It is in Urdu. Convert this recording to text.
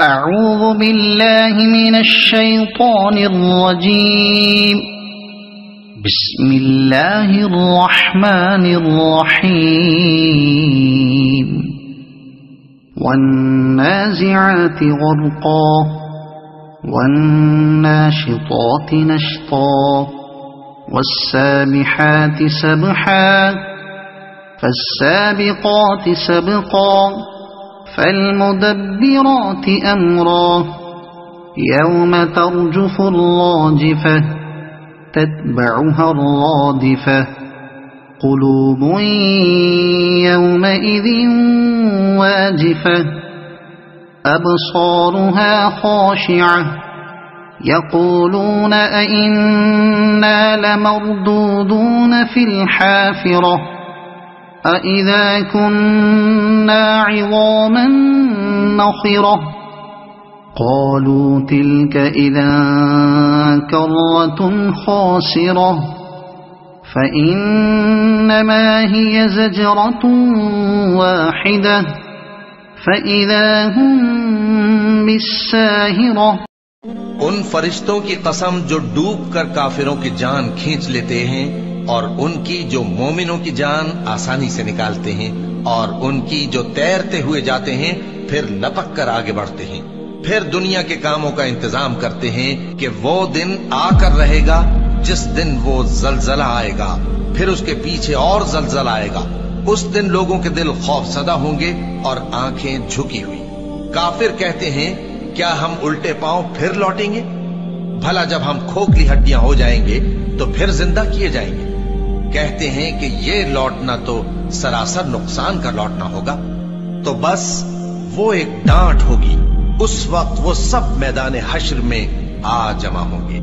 أعوذ بالله من الشيطان الرجيم. بسم الله الرحمن الرحيم. والنازعات غرقا والناشطات نشطا والسابحات سبحا فالسابقات سبقا فالمدبرات أمرا يوم ترجف الراجفة تتبعها الرادفة قلوب يومئذ واجفة أبصارها خاشعة يقولون أئنا لمردودون في الحافرة أَإِذَا كُنَّا عِظَامًا نَخِرَةً قَالُوا تِلْكَ إِذًا كَرَّةٌ خَاسِرَةٌ فَإِنَّمَا هِيَ زَجْرَةٌ وَاحِدَةٌ فَإِذَا هُمْ بِالسَّاهِرَةِ۔ ان فرشتوں کی قسم جو ڈوب کر کافروں کی جان کھینچ لیتے ہیں، اور ان کی جو مومنوں کی جان آسانی سے نکالتے ہیں، اور ان کی جو تیرتے ہوئے جاتے ہیں پھر لپک کر آگے بڑھتے ہیں، پھر دنیا کے کاموں کا انتظام کرتے ہیں کہ وہ دن آ کر رہے گا جس دن وہ زلزلہ آئے گا، پھر اس کے پیچھے اور زلزلہ آئے گا۔ اس دن لوگوں کے دل خوف زدہ ہوں گے اور آنکھیں جھکی ہوئی۔ کافر کہتے ہیں کیا ہم الٹے پاؤں پھر لوٹیں گے؟ بھلا جب ہم کھوکھلی ہڈیاں ہو جائیں گے تو پھر زندہ کیے جائیں گے؟ کہتے ہیں کہ یہ لوٹنا تو سراسر نقصان کا لوٹنا ہوگا۔ تو بس وہ ایک ڈانٹ ہوگی، اس وقت وہ سب میدان حشر میں آ جمع ہوں گے۔